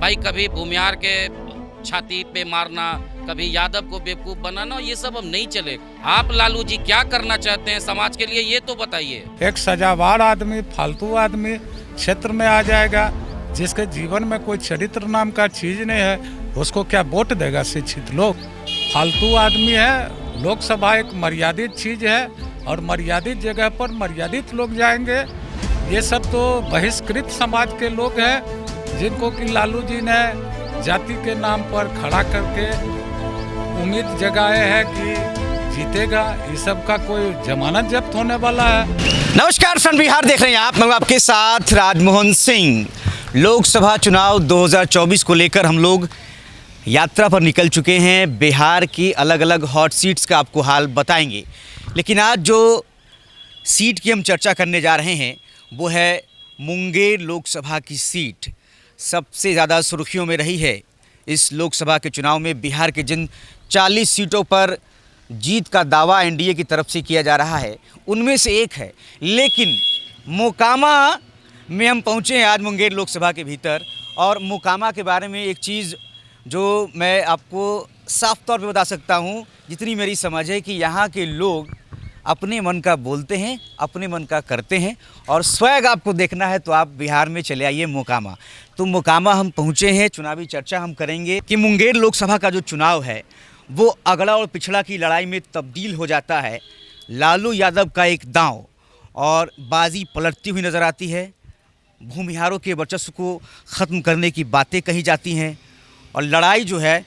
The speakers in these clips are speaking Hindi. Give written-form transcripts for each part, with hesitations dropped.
भाई कभी भूमिहार के छाती पे मारना, कभी यादव को बेवकूफ बनाना, ये सब अब नहीं चलेगा। आप लालू जी क्या करना चाहते हैं समाज के लिए, ये तो बताइए। एक सजावार आदमी, फालतू आदमी क्षेत्र में आ जाएगा, जिसके जीवन में कोई चरित्र नाम का चीज नहीं है, उसको क्या वोट देगा शिक्षित लोग? फालतू आदमी है। लोकसभा एक मर्यादित चीज है और मर्यादित जगह पर मर्यादित लोग जाएंगे। ये सब तो बहिष्कृत समाज के लोग हैं, जिनको कि लालू जी ने जाति के नाम पर खड़ा करके उम्मीद जगाए है कि जीतेगा। इस सब का कोई जमानत जब्त होने वाला है? नमस्कार, सन बिहार देख रहे हैं आप। मैं आपके साथ राजमोहन सिंह। लोकसभा चुनाव 2024 को लेकर हम लोग यात्रा पर निकल चुके हैं। बिहार की अलग अलग हॉट सीट्स का आपको हाल बताएंगे, लेकिन आज जो सीट की हम चर्चा करने जा रहे हैं वो है मुंगेर लोकसभा की सीट। सबसे ज़्यादा सुर्खियों में रही है इस लोकसभा के चुनाव में। बिहार के जिन 40 सीटों पर जीत का दावा एनडीए की तरफ से किया जा रहा है, उनमें से एक है। लेकिन मोकामा में हम पहुँचे हैं आज मुंगेर लोकसभा के भीतर, और मोकामा के बारे में एक चीज़ जो मैं आपको साफ तौर पे बता सकता हूँ, जितनी मेरी समझ है, कि यहाँ के लोग अपने मन का बोलते हैं, अपने मन का करते हैं। और स्वैग आपको देखना है तो आप बिहार में चले आइए मोकामा। तो मोकामा हम पहुँचे हैं, चुनावी चर्चा हम करेंगे कि मुंगेर लोकसभा का जो चुनाव है वो अगड़ा और पिछड़ा की लड़ाई में तब्दील हो जाता है। लालू यादव का एक दांव और बाजी पलटती हुई नज़र आती है। भूमिहारों के वर्चस्व को ख़त्म करने की बातें कही जाती हैं, और लड़ाई जो है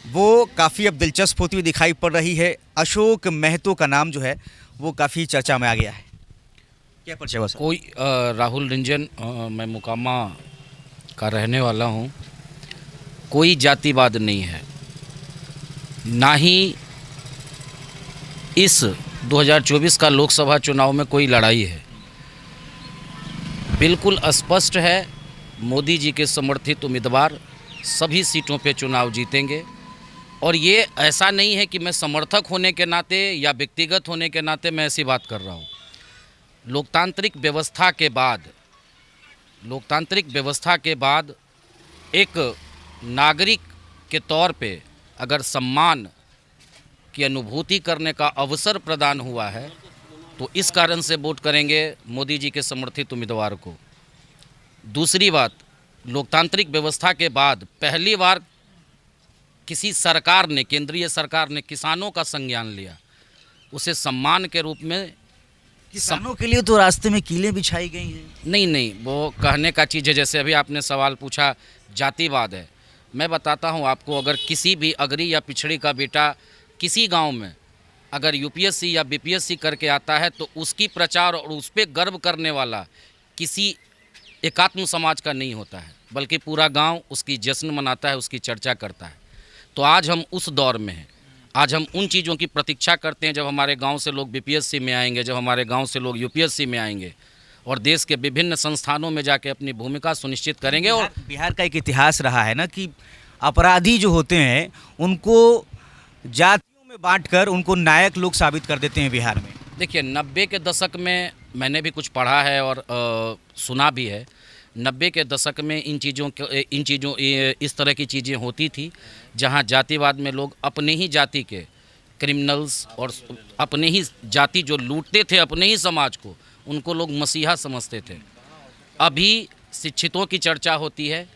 वो काफ़ी अब दिलचस्प होती हुई दिखाई पड़ रही है। अशोक महतो का नाम जो है वो काफ़ी चर्चा में आ गया है। क्या परिचय हुआ सर? कोई राहुल रंजन, मैं मोकामा का रहने वाला हूँ। कोई जातिवाद नहीं है, ना ही इस 2024 का लोकसभा चुनाव में कोई लड़ाई है। बिल्कुल स्पष्ट है, मोदी जी के समर्थित उम्मीदवार सभी सीटों पे चुनाव जीतेंगे। और ये ऐसा नहीं है कि मैं समर्थक होने के नाते या व्यक्तिगत होने के नाते मैं ऐसी बात कर रहा हूँ। लोकतांत्रिक व्यवस्था के बाद एक नागरिक के तौर पे अगर सम्मान की अनुभूति करने का अवसर प्रदान हुआ है तो इस कारण से वोट करेंगे मोदी जी के समर्थित उम्मीदवार को। दूसरी बात, लोकतांत्रिक व्यवस्था के बाद पहली बार किसी सरकार ने, केंद्रीय सरकार ने किसानों का संज्ञान लिया, उसे सम्मान के रूप में। किसानों के लिए तो रास्ते में कीलें बिछाई गई हैं। नहीं, वो कहने का चीज़ है। जैसे अभी आपने सवाल पूछा, जातिवाद है। मैं बताता हूँ आपको, अगर किसी भी अगरी या पिछड़ी का बेटा किसी गांव में अगर यूपीएससी या बीपीएससी करके आता है तो उसकी प्रचार और उस पर गर्व करने वाला किसी एकात्म समाज का नहीं होता है, बल्कि पूरा गांव उसकी जश्न मनाता है, उसकी चर्चा करता है। तो आज हम उस दौर में हैं। आज हम उन चीज़ों की प्रतीक्षा करते हैं जब हमारे गांव से लोग बीपीएससी में आएंगे, जब हमारे गांव से लोग यूपीएससी में आएंगे और देश के विभिन्न संस्थानों में जाके अपनी भूमिका सुनिश्चित करेंगे। और बिहार का एक इतिहास रहा है ना कि अपराधी जो होते हैं उनको जातियों में बांटकर उनको नायक लोग साबित कर देते हैं बिहार में। देखिए, 90 के दशक में मैंने भी कुछ पढ़ा है और सुना भी है। 90 के दशक में इस तरह की चीज़ें होती थी, जहां जातिवाद में लोग अपने ही जाति के क्रिमिनल्स और अपने ही जाति जो लूटते थे अपने ही समाज को, उनको लोग मसीहा समझते थे। अभी शिक्षितों की चर्चा होती है,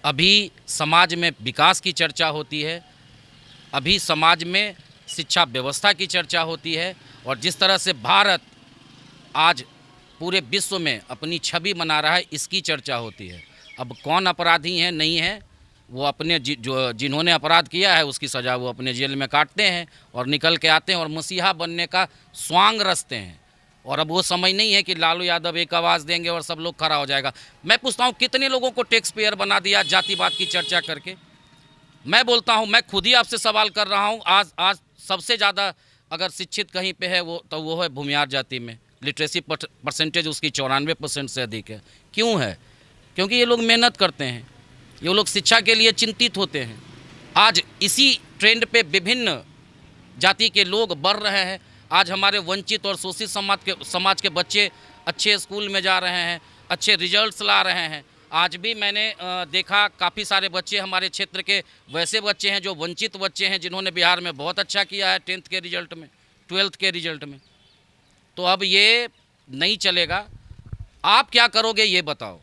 अभी समाज में विकास की चर्चा होती है, अभी समाज में शिक्षा व्यवस्था की चर्चा होती है, और जिस तरह से भारत आज पूरे विश्व में अपनी छवि बना रहा है, इसकी चर्चा होती है। अब कौन अपराधी हैं, नहीं है, वो अपने जिन्होंने अपराध किया है उसकी सज़ा वो अपने जेल में काटते हैं और निकल के आते हैं और मसीहा बनने का स्वांग रचते हैं। और अब वो समय नहीं है कि लालू यादव एक आवाज़ देंगे और सब लोग खड़ा हो जाएगा। मैं पूछता हूँ, कितने लोगों को टैक्स पेयर बना दिया जातिवाद की चर्चा करके? मैं बोलता हूँ, मैं खुद ही आपसे सवाल कर रहा हूँ, आज सबसे ज़्यादा अगर शिक्षित कहीं पे है वो है भूमिहार जाति में। लिटरेसी परसेंटेज उसकी 94% से अधिक है। क्यों है? क्योंकि ये लोग मेहनत करते हैं, ये लोग शिक्षा के लिए चिंतित होते हैं। आज इसी ट्रेंड पे विभिन्न जाति के लोग बढ़ रहे हैं। आज हमारे वंचित और शोषित समाज के बच्चे अच्छे स्कूल में जा रहे हैं, अच्छे रिजल्ट्स ला रहे हैं। आज भी मैंने देखा काफ़ी सारे बच्चे हमारे क्षेत्र के वैसे बच्चे हैं जो वंचित बच्चे हैं, जिन्होंने बिहार में बहुत अच्छा किया है 10th के रिजल्ट में, 12th के रिजल्ट में। तो अब ये नहीं चलेगा। आप क्या करोगे ये बताओ।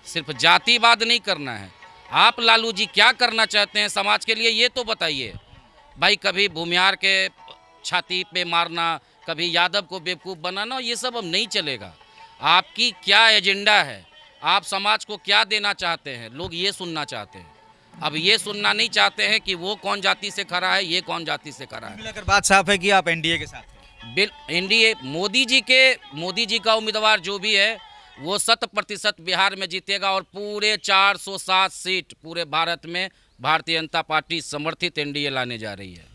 सिर्फ जातिवाद नहीं करना है, आप लालू जी क्या करना चाहते हैं समाज के लिए ये तो बताइए भाई। कभी भूमिहार के छाती पे मारना, कभी यादव को बेवकूफ़ बनाना, ये सब अब नहीं चलेगा। आपकी क्या एजेंडा है, आप समाज को क्या देना चाहते हैं, लोग ये सुनना चाहते हैं। अब ये सुनना नहीं चाहते हैं कि वो कौन जाति से खड़ा है, ये कौन जाति से खड़ा है। मिलाकर बात साफ है कि आप एनडीए के साथ हैं। एनडीए मोदी जी का उम्मीदवार जो भी है वो 100% बिहार में जीतेगा और पूरे 407 सीट पूरे भारत में भारतीय जनता पार्टी समर्थित एनडीए लाने जा रही है।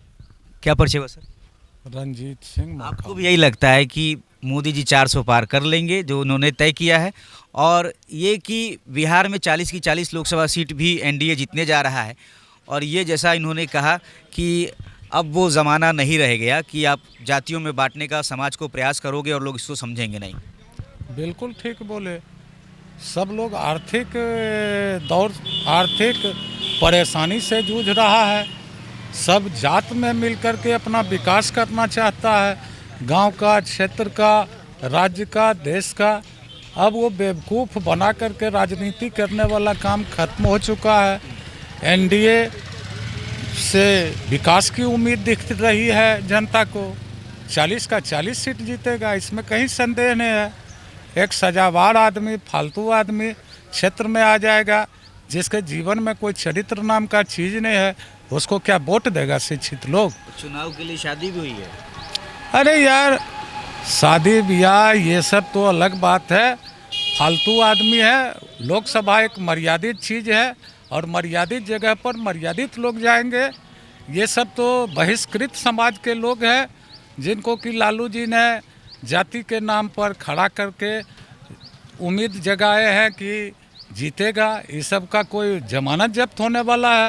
क्या परिचय हुआ सर? रंजीत सिंह। आपको भी यही लगता है कि मोदी जी 400 पार कर लेंगे जो उन्होंने तय किया है, और ये कि बिहार में 40 की 40 लोकसभा सीट भी एनडीए जीतने जा रहा है, और ये जैसा इन्होंने कहा कि अब वो ज़माना नहीं रह गया कि आप जातियों में बांटने का समाज को प्रयास करोगे और लोग इसको समझेंगे नहीं। बिल्कुल ठीक बोले। सब लोग आर्थिक परेशानी से जूझ रहा है। सब जात में मिलकर के अपना विकास करना चाहता है, गांव का, क्षेत्र का, राज्य का, देश का। अब वो बेवकूफ़ बना करके राजनीति करने वाला काम खत्म हो चुका है। एनडीए से विकास की उम्मीद दिख रही है जनता को। 40 का 40 सीट जीतेगा, इसमें कहीं संदेह नहीं है। एक सजावार आदमी, फालतू आदमी क्षेत्र में आ जाएगा, जिसके जीवन में कोई चरित्र नाम का चीज़ नहीं है, उसको क्या वोट देगा शिक्षित लोग? चुनाव के लिए शादी भी हुई है। अरे यार, शादी ब्याह ये सब तो अलग बात है, फालतू आदमी है। लोकसभा एक मर्यादित चीज़ है और मर्यादित जगह पर मर्यादित लोग जाएंगे। ये सब तो बहिष्कृत समाज के लोग हैं, जिनको कि लालू जी ने जाति के नाम पर खड़ा करके उम्मीद जगाए हैं कि जीतेगा। इस सब का कोई जमानत जब्त होने वाला है।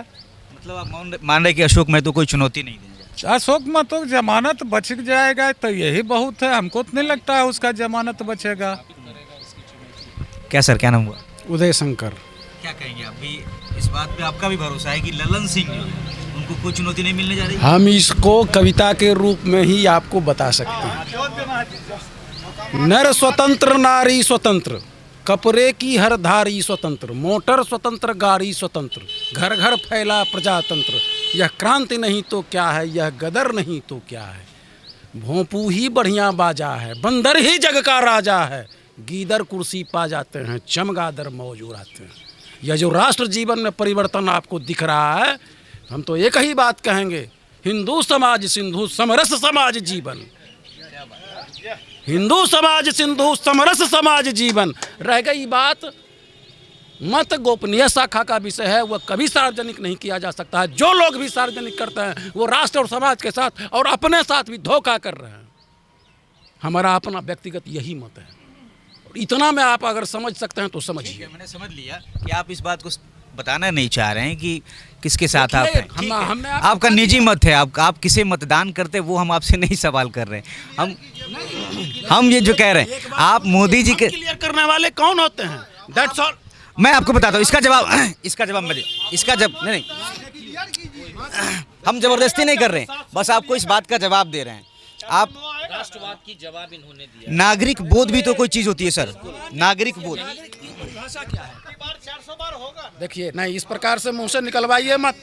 मतलब आप मान रहे कि अशोक महतो कोई चुनौती नहीं देंगे? अशोक महतो जमानत बच जाएगा तो यही बहुत है। हमको तो नहीं लगता है उसका जमानत बचेगा। क्या सर, क्या नाम हुआ? उदय शंकर। क्या कहेंगे आप भी? इस बात पे आपका भी भरोसा है कि ललन सिंह जो है उनको कोई चुनौती नहीं मिलने जा रही? हम इसको कविता के रूप में ही आपको बता सकते हैं। नर स्वतंत्र, नारी स्वतंत्र, कपड़े की हर धारी स्वतंत्र, मोटर स्वतंत्र, गाड़ी स्वतंत्र, घर घर फैला प्रजातंत्र। यह क्रांति नहीं तो क्या है, यह गदर नहीं तो क्या है। भोंपू ही बढ़िया बाजा है, बंदर ही जग का राजा है। गीदर कुर्सी पा जाते हैं, चमगादर मौज उड़ाते हैं। यह जो राष्ट्र जीवन में परिवर्तन आपको दिख रहा है, हम तो एक ही बात कहेंगे, हिंदू समाज सिंधु समरस समाज जीवन। हिंदू समाज सिंधु समरस समाज जीवन। रह गई बात मत गोपनीय शाखा का विषय है, वह कभी सार्वजनिक नहीं किया जा सकता है। जो लोग भी सार्वजनिक करते हैं वो राष्ट्र और समाज के साथ और अपने साथ भी धोखा कर रहे हैं। हमारा अपना व्यक्तिगत यही मत है। इतना में आप अगर समझ सकते हैं तो समझिए। मैंने समझ लिया कि आप इस बात को बताना नहीं चाह रहे हैं कि किसके साथ आप हैं। ठीक है, आपका निजी मत है, आप किसे मतदान करते हैं वो हम आपसे नहीं सवाल कर रहे हैं। हम ये जो कह रहे हैं, आप मोदी जी के क्लियर करने वाले कौन होते हैं, दैट्स ऑल। मैं आपको बताता हूँ इसका जवाब मैं इसका जब नहीं, हम जबरदस्ती नहीं कर रहे हैं, बस आपको इस बात का जवाब दे रहे हैं। आप राष्ट्रवाद की जवाब इन्होंने दिया। नागरिक बोध भी तो कोई चीज होती है सर, नागरिक बोध। देखिए नहीं, इस प्रकार से मुंह से निकलवाइए मत।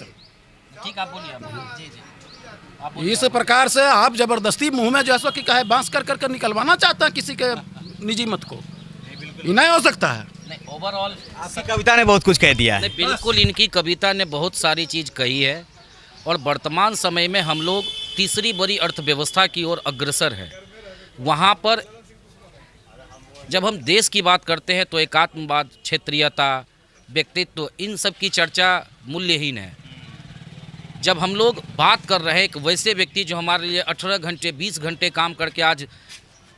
ठीक, आप बोलिए। जी। इस प्रकार से आप जबरदस्ती मुंह में जैसा कि कहे बांस कर कर निकलवाना चाहते हैं किसी के निजी मत को, ये नहीं हो सकता है। नहीं, ओवरऑल आपकी कविता ने बहुत कुछ कह दिया है। नहीं, बिल्कुल इनकी कविता ने बहुत सारी चीज़ कही है और वर्तमान समय में हम लोग तीसरी बड़ी अर्थव्यवस्था की ओर अग्रसर है। वहाँ पर जब हम देश की बात करते हैं तो एकात्मवाद, क्षेत्रीयता, व्यक्तित्व, इन सब की चर्चा मूल्यहीन है। जब हम लोग बात कर रहे हैं एक वैसे व्यक्ति जो हमारे लिए 18 घंटे 20 घंटे काम करके आज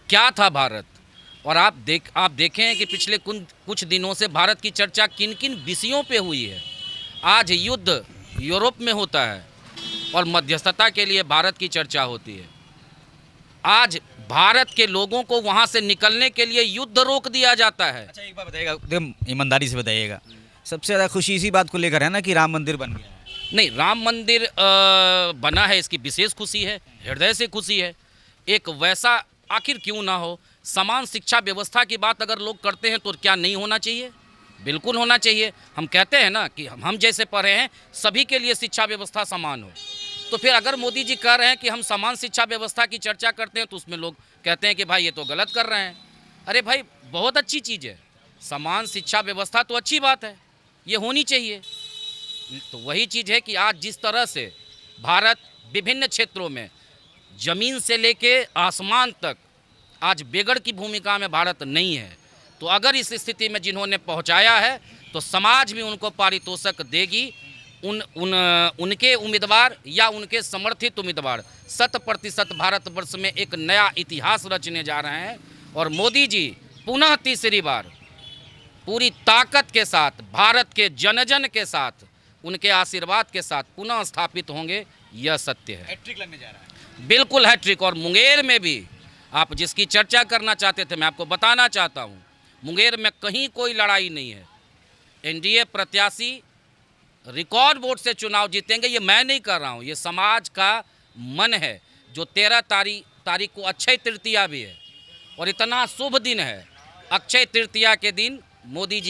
क्या था भारत, और आप देखें कि पिछले कुछ दिनों से भारत की चर्चा किन किन विषयों पे हुई है। आज युद्ध यूरोप में होता है और मध्यस्थता के लिए भारत की चर्चा होती है। आज भारत के लोगों को वहाँ से निकलने के लिए युद्ध रोक दिया जाता है। अच्छा, एक बात बताइएगा, एकदम ईमानदारी से बताइएगा, सबसे ज़्यादा खुशी इसी बात को लेकर है ना कि राम मंदिर बन गया है? नहीं, राम मंदिर बना है, इसकी विशेष खुशी है, हृदय से खुशी है। एक वैसा आखिर क्यों ना हो, समान शिक्षा व्यवस्था की बात अगर लोग करते हैं तो क्या नहीं होना चाहिए? बिल्कुल होना चाहिए। हम कहते हैं ना कि हम जैसे पढ़े हैं सभी के लिए शिक्षा व्यवस्था समान हो। तो फिर अगर मोदी जी कह रहे हैं कि हम समान शिक्षा व्यवस्था की चर्चा करते हैं तो उसमें लोग कहते हैं कि भाई ये तो गलत कर रहे हैं। अरे भाई, बहुत अच्छी चीज़ है, समान शिक्षा व्यवस्था तो अच्छी बात है, ये होनी चाहिए। तो वही चीज़ है कि आज जिस तरह से भारत विभिन्न क्षेत्रों में ज़मीन से लेके आसमान तक आज बेगड़ की भूमिका में भारत नहीं है, तो अगर इस स्थिति में जिन्होंने पहुंचाया है तो समाज भी उनको पारितोषिक देगी। उनके उम्मीदवार या उनके समर्थित उम्मीदवार 100% भारतवर्ष में एक नया इतिहास रचने जा रहे हैं। और मोदी जी पुनः तीसरी बार पूरी ताकत के साथ भारत के जन जन के साथ उनके आशीर्वाद के साथ पुनः स्थापित होंगे, यह सत्य है। हैट्रिक लगने जा रहा है। बिल्कुल हैट्रिक। और मुंगेर में भी आप जिसकी चर्चा करना चाहते थे, मैं आपको बताना चाहता हूँ, मुंगेर में कहीं कोई लड़ाई नहीं है। एनडीए प्रत्याशी रिकॉर्ड वोट से चुनाव जीतेंगे, ये मैं नहीं कर रहा हूँ, ये समाज का मन है। जो 13 तारीख को अक्षय तृतीया भी है और इतना शुभ दिन है, अक्षय तृतीया के दिन मोदी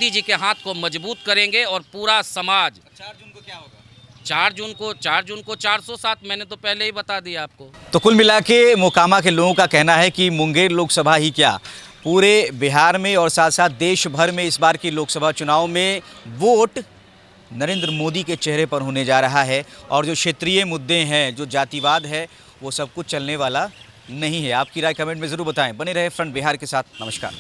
जी के हाथ को मजबूत करेंगे और पूरा समाज। 4 जून को क्या होगा? 4 जून को 407, मैंने तो पहले ही बता दिया आपको। तो कुल मिला के मोकामा के लोगों का कहना है कि मुंगेर लोकसभा ही क्या, पूरे बिहार में और साथ साथ देश भर में इस बार की लोकसभा चुनाव में वोट नरेंद्र मोदी के चेहरे पर होने जा रहा है। और जो क्षेत्रीय मुद्दे हैं, जो जातिवाद है, वो सब कुछ चलने वाला नहीं है। आपकी राय कमेंट में ज़रूर बताएं। बने रहे फ्रंट बिहार के साथ। नमस्कार।